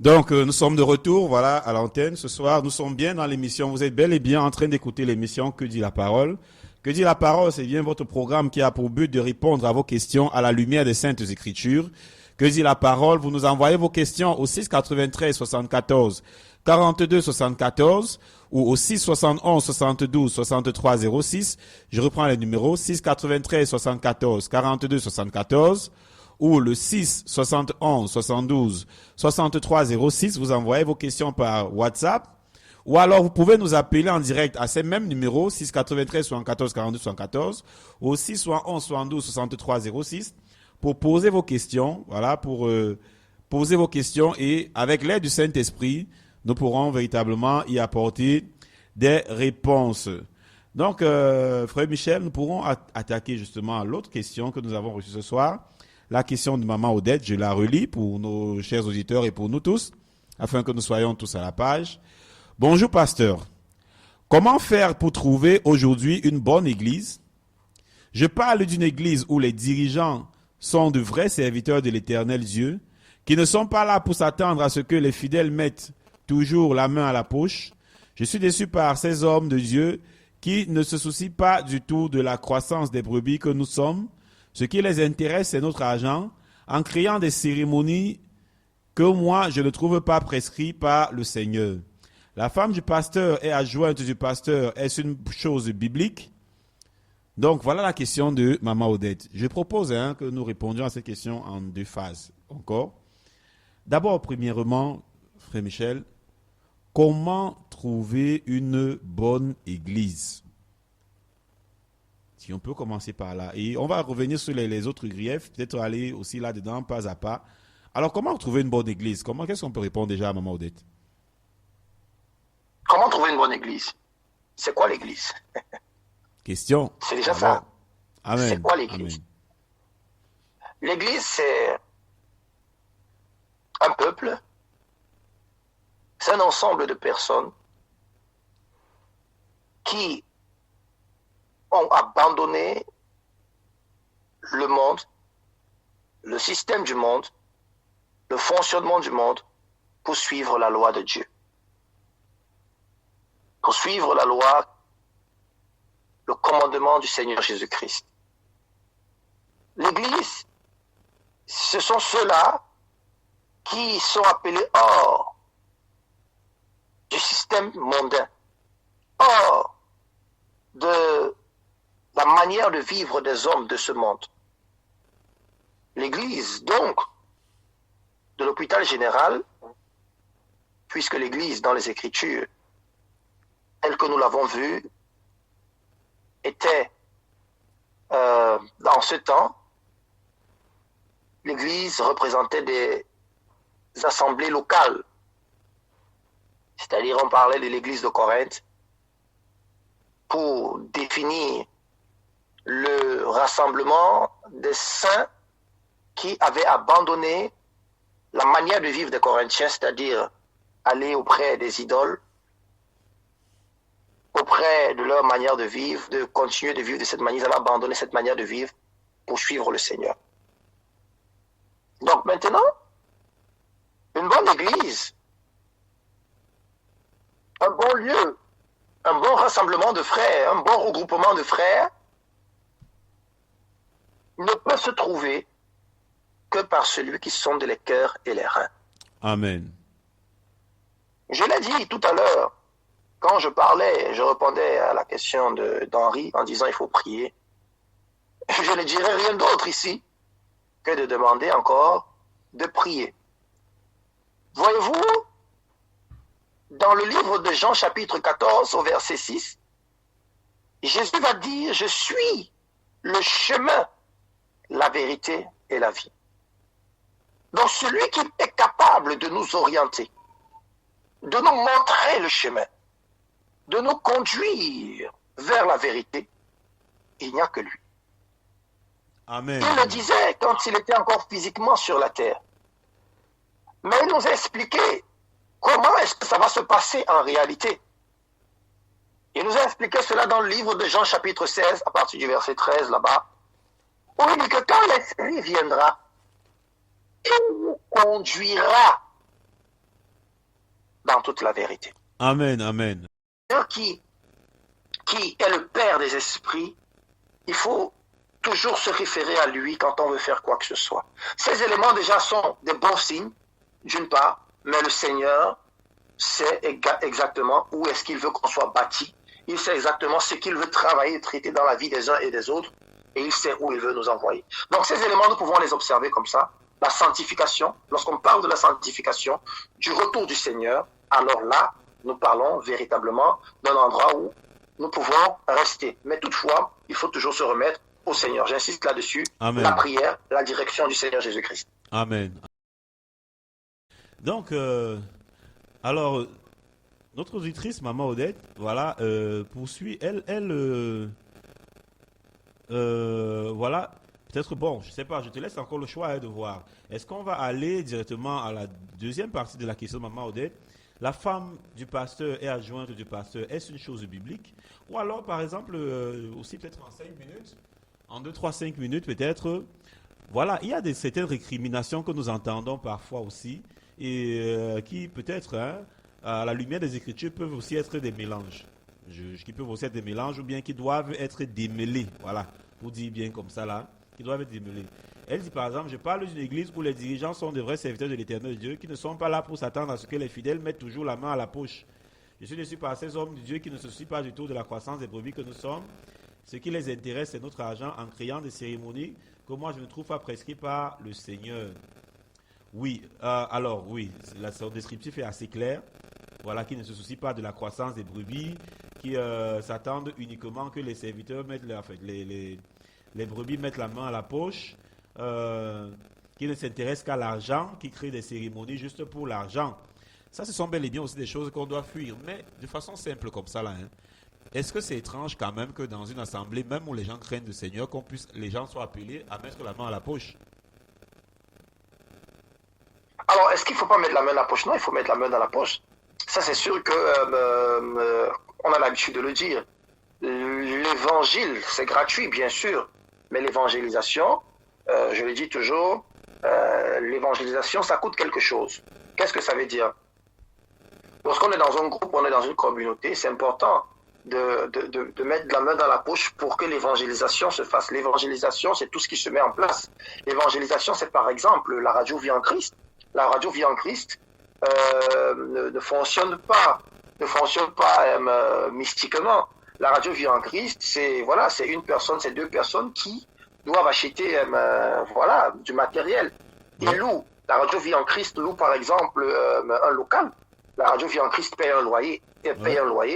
Donc, nous sommes de retour, voilà, à l'antenne ce soir. Nous sommes bien dans l'émission. Vous êtes bel et bien en train d'écouter l'émission Que dit la parole. Que dit la parole, c'est bien votre programme qui a pour but de répondre à vos questions à la lumière des Saintes Écritures. Que dit la parole? Vous nous envoyez vos questions au 6 93 74 42 74 ou au 6 71 72 63 06. Je reprends les numéros 6 93 74 42 74 ou le 6 71 72 63 06. Vous envoyez vos questions par WhatsApp. Ou alors, vous pouvez nous appeler en direct à ces mêmes numéros, 6 93 74 42 74, ou 6 71 72 63 06, pour poser vos questions, voilà, pour poser vos questions et avec l'aide du Saint-Esprit, nous pourrons véritablement y apporter des réponses. Donc, frère Michel, nous pourrons attaquer justement l'autre question que nous avons reçue ce soir, la question de Maman Odette. Je la relis pour nos chers auditeurs et pour nous tous, afin que nous soyons tous à la page. Bonjour pasteur, comment faire pour trouver aujourd'hui une bonne église? Je parle d'une église où les dirigeants sont de vrais serviteurs de l'Éternel Dieu, qui ne sont pas là pour s'attendre à ce que les fidèles mettent toujours la main à la poche. Je suis déçu par ces hommes de Dieu qui ne se soucient pas du tout de la croissance des brebis que nous sommes. Ce qui les intéresse, c'est notre argent, en créant des cérémonies que moi, je ne trouve pas prescrites par le Seigneur. La femme du pasteur et adjointe du pasteur, est-ce une chose biblique? Donc, voilà la question de Maman Odette. Je propose que nous répondions à cette question en deux phases encore. D'abord, premièrement, frère Michel, comment trouver une bonne église? Si on peut commencer par là. Et on va revenir sur les autres griefs, peut-être aller aussi là-dedans, pas à pas. Alors, comment trouver une bonne église? Qu'est-ce qu'on peut répondre déjà à Maman Odette? Comment trouver une bonne église? C'est quoi l'église? Question. C'est déjà ça. Amen. C'est quoi l'église? L'église, c'est un peuple, c'est un ensemble de personnes qui ont abandonné le monde, le système du monde, le fonctionnement du monde pour suivre la loi de Dieu. Pour suivre la loi, le commandement du Seigneur Jésus-Christ. L'Église, ce sont ceux-là qui sont appelés hors du système mondain, hors de la manière de vivre des hommes de ce monde. L'Église, donc, de l'hôpital général, puisque l'Église, dans les Écritures, telle que nous l'avons vue, était, dans ce temps, l'Église représentait des assemblées locales. C'est-à-dire, on parlait de l'Église de Corinthe pour définir le rassemblement des saints qui avaient abandonné la manière de vivre des Corinthiens, c'est-à-dire aller auprès des idoles, auprès de leur manière de vivre, de continuer de vivre de cette manière, ils avaient abandonné cette manière de vivre pour suivre le Seigneur. Donc maintenant, une bonne église, un bon lieu, un bon rassemblement de frères, un bon regroupement de frères, ne peut se trouver que par celui qui sonde les cœurs et les reins. Amen. Je l'ai dit tout à l'heure, quand je parlais, je répondais à la question d'Henri en disant il faut prier. Je ne dirais rien d'autre ici que de demander encore de prier. Voyez-vous, dans le livre de Jean chapitre 14 au verset 6, Jésus va dire « Je suis le chemin, la vérité et la vie ». Donc celui qui est capable de nous orienter, de nous montrer le chemin, de nous conduire vers la vérité, il n'y a que lui. Amen. Il le disait quand il était encore physiquement sur la terre. Mais il nous a expliqué comment est-ce que ça va se passer en réalité. Il nous a expliqué cela dans le livre de Jean chapitre 16, à partir du verset 13 là-bas, où il dit que quand l'Esprit viendra, il nous conduira dans toute la vérité. Amen, amen. Qui est le Père des esprits, il faut toujours se référer à lui quand on veut faire quoi que ce soit. Ces éléments déjà sont des bons signes, d'une part, mais le Seigneur sait exactement où est-ce qu'il veut qu'on soit bâti. Il sait exactement ce qu'il veut travailler et traiter dans la vie des uns et des autres, et il sait où il veut nous envoyer. Donc ces éléments, nous pouvons les observer comme ça. La sanctification, lorsqu'on parle de la sanctification, du retour du Seigneur, alors là, nous parlons véritablement d'un endroit où nous pouvons rester. Mais toutefois, il faut toujours se remettre au Seigneur. J'insiste là-dessus. Amen. La prière, la direction du Seigneur Jésus-Christ. Amen. Donc, alors, notre auditrice, Maman Odette, voilà, poursuit. Voilà, peut-être, bon, je sais pas, je te laisse encore le choix de voir. Est-ce qu'on va aller directement à la deuxième partie de la question de Maman Odette? La femme du pasteur et adjointe du pasteur, est-ce une chose biblique? Ou alors, par exemple, aussi peut-être en 5 minutes, en 2, 3, 5 minutes peut-être, voilà, il y a certaines récriminations que nous entendons parfois aussi, et qui peut-être, hein, à la lumière des Écritures, peuvent aussi être des mélanges. Qui peuvent aussi être des mélanges, ou bien qui doivent être démêlés, voilà, pour dire bien comme ça là, qui doivent être démêlés. Elle dit par exemple, je parle d'une église où les dirigeants sont de vrais serviteurs de l'Éternel Dieu, qui ne sont pas là pour s'attendre à ce que les fidèles mettent toujours la main à la poche. Je suis déçu par ces hommes de Dieu qui ne se soucient pas du tout de la croissance des brebis que nous sommes. Ce qui les intéresse, c'est notre argent en créant des cérémonies que moi je ne trouve pas prescrites par le Seigneur. Oui, alors oui, son descriptif est assez clair. Voilà, qui ne se soucient pas de la croissance des brebis, qui s'attendent uniquement que les serviteurs mettent, les brebis mettent la main à la poche, qui ne s'intéressent qu'à l'argent, qui créent des cérémonies juste pour l'argent. Ça, ce sont bel et bien aussi des choses qu'on doit fuir, mais de façon simple comme ça là. Hein. Est-ce que c'est étrange quand même que dans une assemblée, même où les gens craignent le Seigneur, les gens soient appelés à mettre la main à la poche? Alors, est-ce qu'il ne faut pas mettre la main dans la poche? Non, il faut mettre la main dans la poche. Ça, c'est sûr que on a l'habitude de le dire. L'évangile, c'est gratuit, bien sûr, mais l'évangélisation, je le dis toujours, l'évangélisation, ça coûte quelque chose. Qu'est-ce que ça veut dire? Lorsqu'on est dans un groupe, on est dans une communauté, c'est important de mettre la main dans la poche pour que l'évangélisation se fasse. L'évangélisation, c'est tout ce qui se met en place. L'évangélisation, c'est par exemple la radio Vie en Christ. La radio Vie en Christ ne fonctionne pas mystiquement. La radio Vie en Christ, c'est voilà, c'est une personne, c'est deux personnes qui doivent acheter voilà, du matériel. Ils louent. La radio Vie en Christ loue par exemple un local. La radio Vie en Christ paye un loyer.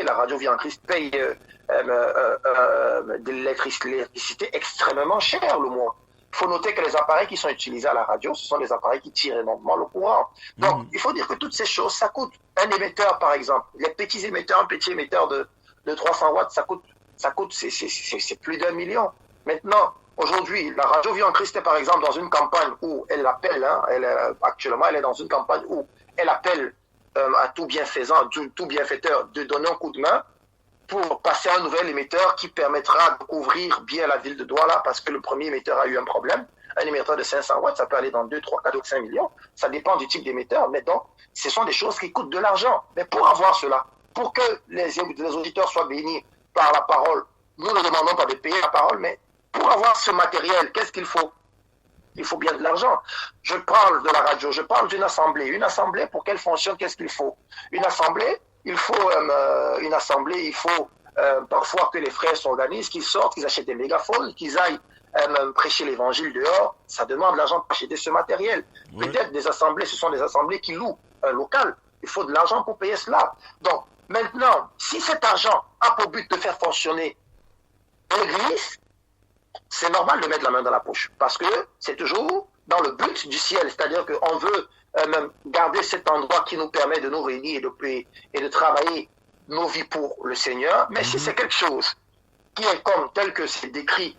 La radio Vie en Christ paye de l'électricité extrêmement chère le mois. Il faut noter que les appareils qui sont utilisés à la radio, ce sont des appareils qui tirent énormément le courant. Donc, il faut dire que toutes ces choses, ça coûte. Un émetteur, par exemple, les petits émetteurs, un petit émetteur de 300 watts, ça coûte, c'est plus d'1 million. Maintenant, aujourd'hui, la radio Vie en Christ est, par exemple, dans une campagne où elle appelle, hein, actuellement, elle est dans une campagne où elle appelle à tout bienfaisant, tout bienfaiteur de donner un coup de main pour passer un nouvel émetteur qui permettra de couvrir bien la ville de Douala parce que le premier émetteur a eu un problème. Un émetteur de 500 watts, ça peut aller dans 2, 3, 4 ou 5 millions. Ça dépend du type d'émetteur. Mais donc, ce sont des choses qui coûtent de l'argent. Mais pour avoir cela, pour que les auditeurs soient bénis par la parole, nous ne demandons pas de payer la parole, mais pour avoir ce matériel, qu'est-ce qu'il faut? Il faut bien de l'argent. Je parle de la radio, je parle d'une assemblée. Une assemblée, pour qu'elle fonctionne, qu'est-ce qu'il faut? Une assemblée, il faut parfois que les frères s'organisent, qu'ils sortent, qu'ils achètent des mégaphones, qu'ils aillent prêcher l'évangile dehors. Ça demande de l'argent pour acheter ce matériel. Oui. Peut-être des assemblées, ce sont des assemblées qui louent un local. Il faut de l'argent pour payer cela. Donc, maintenant, si cet argent a pour but de faire fonctionner l'église, c'est normal de mettre la main dans la poche. Parce que c'est toujours dans le but du ciel. C'est-à-dire qu'on veut même garder cet endroit qui nous permet de nous réunir et de travailler nos vies pour le Seigneur. Mais si c'est quelque chose qui est comme tel que c'est décrit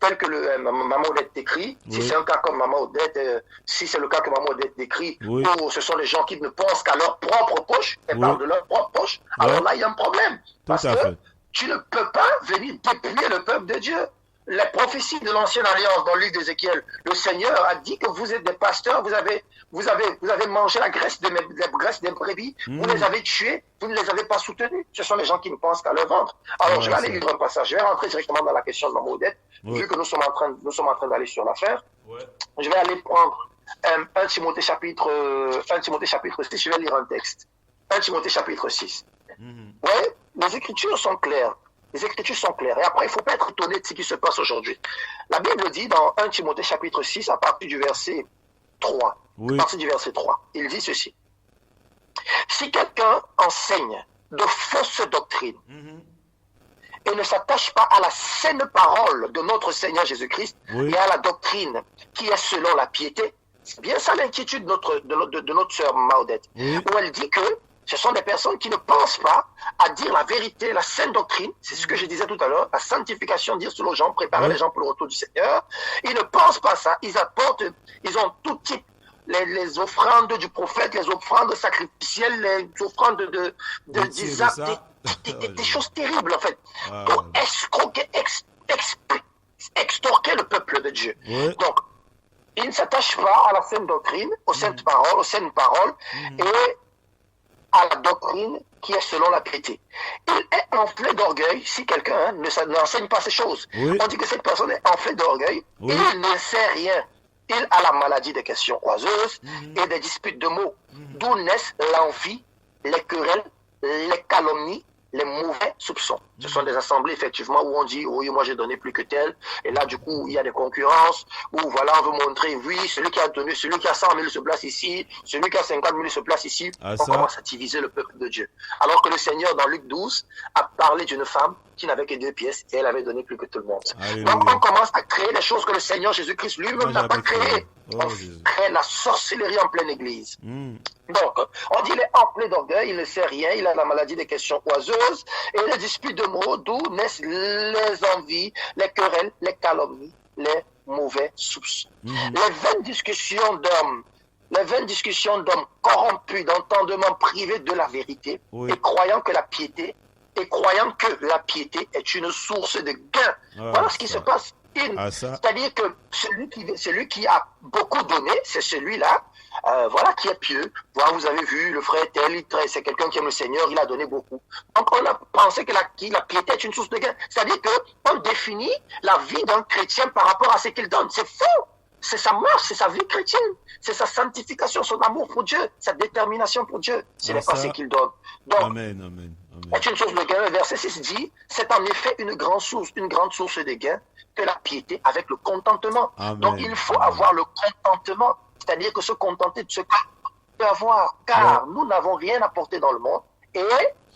tel que Maman Odette décrit, si c'est un cas comme Maman Odette, si c'est le cas que Maman Odette décrit, où ce sont des gens qui ne pensent qu'à leur propre poche, et parlent de leur propre poche, alors là il y a un problème. Parce que tu ne peux pas venir dépouiller le peuple de Dieu. les prophéties de l'ancienne alliance dans le livre d'Ézéchiel, le Seigneur a dit que vous êtes des pasteurs, vous avez mangé la graisse des brebis, vous les avez tués, vous ne les avez pas soutenus. Ce sont les gens qui ne pensent qu'à leur ventre. Alors, je vais aller lire un passage. Je vais rentrer directement dans la question de Maman Odette, vu que nous sommes en train d'aller sur l'affaire. Je vais aller prendre 1 Timothée chapitre 6, je vais lire un texte. 1 Timothée chapitre 6. Ouais, les Écritures sont claires. Les Écritures sont claires. Et après, il ne faut pas être étonné de ce qui se passe aujourd'hui. La Bible dit dans 1 Timothée chapitre 6, à partir du verset 3, à partir du verset 3, il dit ceci. Si quelqu'un enseigne de fausses doctrines et ne s'attache pas à la saine parole de notre Seigneur Jésus-Christ et à la doctrine qui est selon la piété, c'est bien ça l'inquiétude de notre sœur Maudette, où elle dit que ce sont des personnes qui ne pensent pas à dire la vérité, la saine doctrine, c'est ce que je disais tout à l'heure, la sanctification, dire aux gens, préparer les gens pour le retour du Seigneur. Ils ne pensent pas ça, ils ont tout type, les offrandes du prophète, les offrandes sacrificielles, les offrandes d'Isaac, des choses terribles en fait, pour escroquer, extorquer le peuple de Dieu. Donc, ils ne s'attachent pas à la saine doctrine, aux saines paroles, et à la doctrine qui est selon la piété. Il est enflé d'orgueil si quelqu'un n'enseigne pas ces choses. On dit que cette personne est enflée d'orgueil, il ne sait rien. Il a la maladie des questions oiseuses et des disputes de mots, d'où naissent l'envie, les querelles, les calomnies, les mauvais soupçons. Ce sont des assemblées, effectivement, où on dit, oui, moi j'ai donné plus que tel, et là, du coup, il y a des concurrences, où voilà, on veut montrer, oui, celui qui a 100 000 se place ici, celui qui a 50 000 se place ici, on commence à diviser le peuple de Dieu. Alors que le Seigneur, dans Luc 12, a parlé d'une femme qui n'avait que 2 pièces, et elle avait donné plus que tout le monde. Alléluia. Donc, on commence à créer des choses que le Seigneur Jésus-Christ lui-même n'a pas créées. On crée la sorcellerie en pleine église. Donc, on dit, il est enflé d'orgueil, il ne sait rien, il a la maladie des questions oiseuses, et les disputes de mots, d'où naissent les envies, les querelles, les calomnies, les mauvais soupçons. Les vaines discussions d'hommes corrompus, d'entendement privé de la vérité, et croyant que la piété est une source de gain. Voilà ce qui se passe. C'est-à-dire que celui qui a beaucoup donné, c'est celui-là, voilà, qui est pieux. Voilà, vous avez vu, le frère tel, c'est quelqu'un qui aime le Seigneur, il a donné beaucoup. Donc on a pensé que la piété est une source de gain. C'est-à-dire qu'on définit la vie d'un chrétien par rapport à ce qu'il donne. C'est faux. C'est sa marche, c'est sa vie chrétienne, c'est sa sanctification, son amour pour Dieu, sa détermination pour Dieu. Ce n'est pas ce qu'il donne. Donc, Amen. C'est une source de gain. Le verset 6 dit, c'est en effet une grande source de gain que la piété avec le contentement. Donc il faut avoir le contentement, c'est-à-dire que se contenter de ce qu'on peut avoir, car nous n'avons rien apporté dans le monde et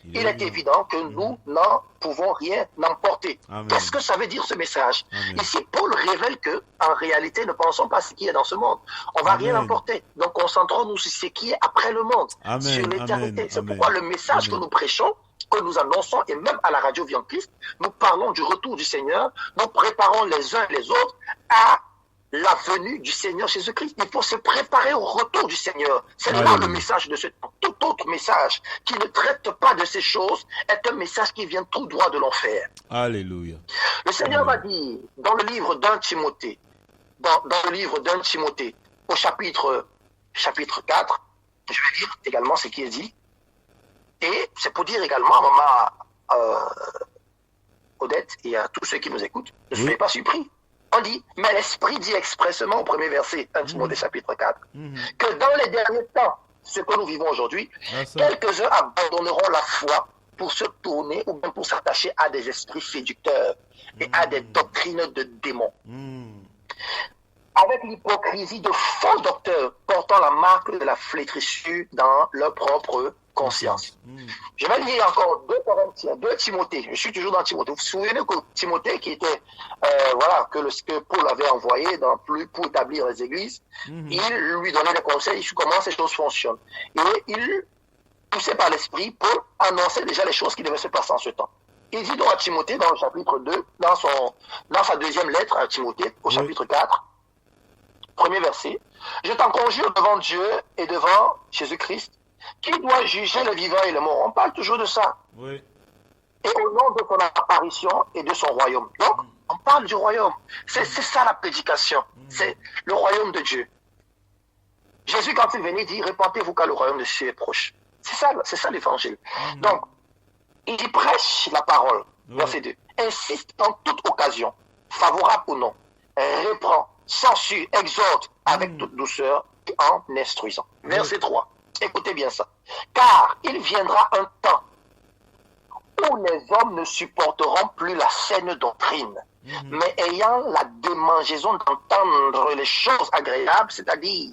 il est évident que nous n'en pouvons rien emporter. Qu'est-ce que ça veut dire ce message? Ici, Paul révèle que, en réalité, ne pensons pas à ce qui est dans ce monde. On ne va rien emporter. Donc, concentrons-nous sur ce qui est après le monde, sur l'éternité. C'est pourquoi le message que nous prêchons, que nous annonçons, et même à la radio Viande Christ, nous parlons du retour du Seigneur, nous préparons les uns et les autres à la venue du Seigneur Jésus-Christ. Il faut se préparer au retour du Seigneur. C'est là le message de ce temps. Tout autre message qui ne traite pas de ces choses est un message qui vient tout droit de l'enfer. Alléluia. Le Seigneur va dire dans le livre d'un Timothée, au chapitre 4, je vais lire également ce qui est dit. Et c'est pour dire également à maman Odette et à tous ceux qui nous écoutent, ne soyez pas surpris. On dit, mais l'Esprit dit expressément au premier verset, 1 Timothée chapitre 4, que dans les derniers temps, ce que nous vivons aujourd'hui, quelques-uns abandonneront la foi pour se tourner ou bien pour s'attacher à des esprits séducteurs et à des doctrines de démons. Avec l'hypocrisie de faux docteurs portant la marque de la flétrissure dans leur propre conscience. Je vais lire encore 2 Timothée. Je suis toujours dans Timothée. Vous vous souvenez que Timothée, qui était, que Paul avait envoyé pour établir les églises, il lui donnait des conseils sur comment ces choses fonctionnent. Et il, poussé par l'Esprit, Paul annonçait déjà les choses qui devaient se passer en ce temps. Il dit donc à Timothée, dans le chapitre 2, dans sa deuxième lettre à Timothée, au chapitre 4, premier verset, « Je t'en conjure devant Dieu et devant Jésus-Christ, qui doit juger le vivant et le mort. » On parle toujours de ça. Et au nom de son apparition et de son royaume. Donc, On parle du royaume. C'est ça la prédication. C'est le royaume de Dieu. Jésus, quand il venait, dit, répentez-vous car le royaume de Dieu est proche. C'est ça l'évangile. Donc, il prêche la parole, verset 2. Insiste en toute occasion, favorable ou non. Reprend, censure, exhorte avec toute douceur en instruisant. Verset 3. Écoutez bien ça. Car il viendra un temps où les hommes ne supporteront plus la saine doctrine, mais ayant la démangeaison d'entendre les choses agréables, c'est-à-dire,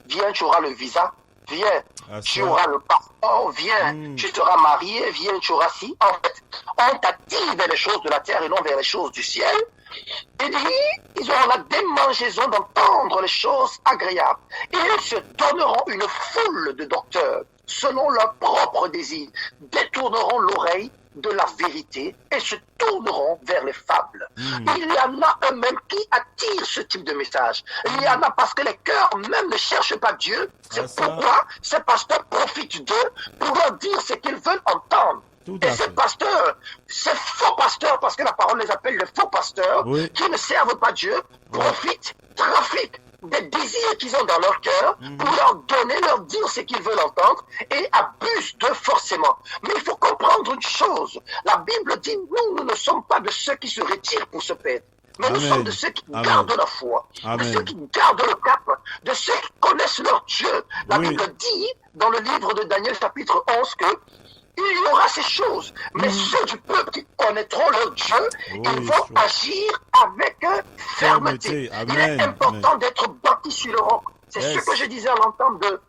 viens, tu auras le visa, viens, tu auras le passeport, viens, tu seras marié, viens, tu auras ci. En fait, on t'attire vers les choses de la terre et non vers les choses du ciel. Et dit, ils auront la démangeaison d'entendre les choses agréables. Et ils se donneront une foule de docteurs, selon leur propre désir, détourneront l'oreille de la vérité et se tourneront vers les fables. Il y en a eux-mêmes qui attirent ce type de message. Il y en a parce que les cœurs même ne cherchent pas Dieu. C'est pourquoi ces pasteurs profitent d'eux pour leur dire ce qu'ils veulent entendre. Et ces pasteurs, ces faux pasteurs, parce que la parole les appelle les faux pasteurs, qui ne servent pas Dieu, profitent, trafiquent des désirs qu'ils ont dans leur cœur pour leur donner, leur dire ce qu'ils veulent entendre et abusent d'eux forcément. Mais il faut comprendre une chose. La Bible dit, nous ne sommes pas de ceux qui se retirent pour se perdre. Mais nous sommes de ceux qui gardent la foi, de ceux qui gardent le cap, de ceux qui connaissent leur Dieu. La Bible dit, dans le livre de Daniel chapitre 11, que il y aura ces choses, mais ceux du peuple qui connaîtront leur Dieu, ils vont agir avec fermeté. Il est important d'être bâti sur le roc. C'est ce que je disais à l'entame de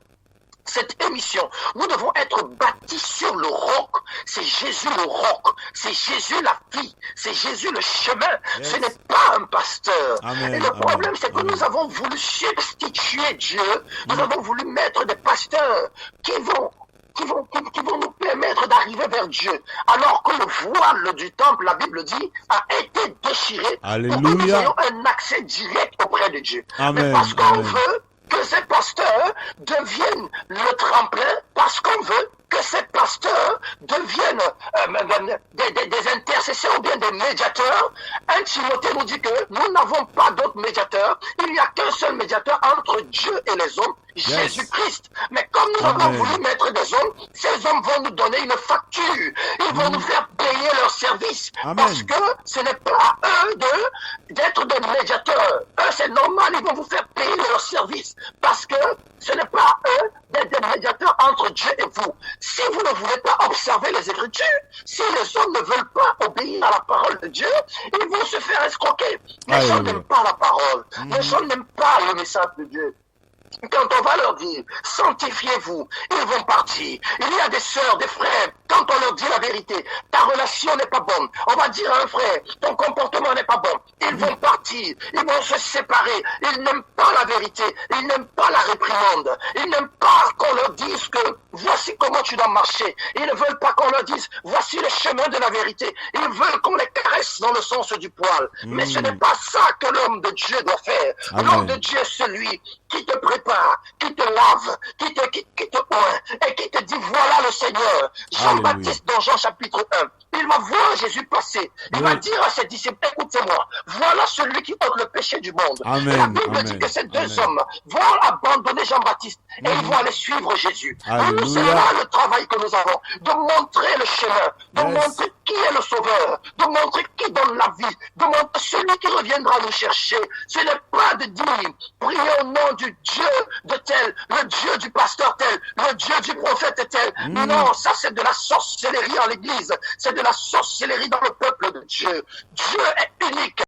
cette émission. Nous devons être bâtis sur le roc. C'est Jésus le roc. C'est Jésus la vie. C'est Jésus le chemin. Ce n'est pas un pasteur. Et le problème, c'est que nous avons voulu substituer Dieu. Nous avons voulu mettre des pasteurs qui vont nous permettre d'arriver vers Dieu. Alors que le voile du temple, la Bible dit, a été déchiré pour que nous ayons un accès direct auprès de Dieu. Mais parce qu'on veut que ces pasteurs deviennent le tremplin, parce qu'on veut que ces pasteurs deviennent des intercesseurs ou bien des médiateurs. 1 Timothée nous dit que nous n'avons pas d'autres médiateurs. Il n'y a qu'un seul médiateur entre Dieu et les hommes, Jésus-Christ. Mais comme nous avons voulu mettre des hommes, ces hommes vont nous donner une facture. Ils vont nous faire payer leur service. Parce que ce n'est pas à eux d'être des médiateurs. Eux, c'est normal, ils vont vous faire payer leur service. Parce que ce n'est pas à eux d'être des médiateurs entre Dieu et vous. Si vous ne voulez pas observer les Écritures, si les hommes ne veulent pas obéir à la parole de Dieu, ils vont se faire escroquer. Les gens n'aiment pas la parole. Les gens n'aiment pas le message de Dieu. Quand on va leur dire, sanctifiez-vous, ils vont partir. Il y a des sœurs, des frères, quand on leur dit la vérité, ta relation n'est pas bonne. On va dire à un frère, ton comportement n'est pas bon. Ils vont partir, ils vont se séparer. Ils n'aiment pas la vérité, ils n'aiment pas la réprimande. Ils n'aiment pas qu'on leur dise que voici comment tu dois marcher. Ils ne veulent pas qu'on leur dise, voici le chemin de la vérité. Ils veulent qu'on les caresse dans le sens du poil. Mais ce n'est pas ça que l'homme de Dieu doit faire. L'homme de Dieu est celui qui te prépare, qui te lave, qui te oint et qui te dit voilà le Seigneur. Jean-Baptiste dans Jean chapitre 1, il va voir Jésus passer. Il va dire à ses disciples, écoutez-moi, voilà celui qui ôte le péché du monde. Et la Bible dit que ces deux hommes vont abandonner Jean-Baptiste et ils vont aller suivre Jésus. Et nous, c'est là le travail que nous avons, de montrer le chemin, de montrer qui est le sauveur, de montrer qui donne la vie, de montrer celui qui reviendra nous chercher. Ce n'est pas de dire, priez au nom du Dieu de tel, le Dieu du pasteur tel, le Dieu du prophète tel. Non, ça c'est de la sorcellerie en l'église, c'est de la sorcellerie dans le peuple de Dieu. Dieu est unique.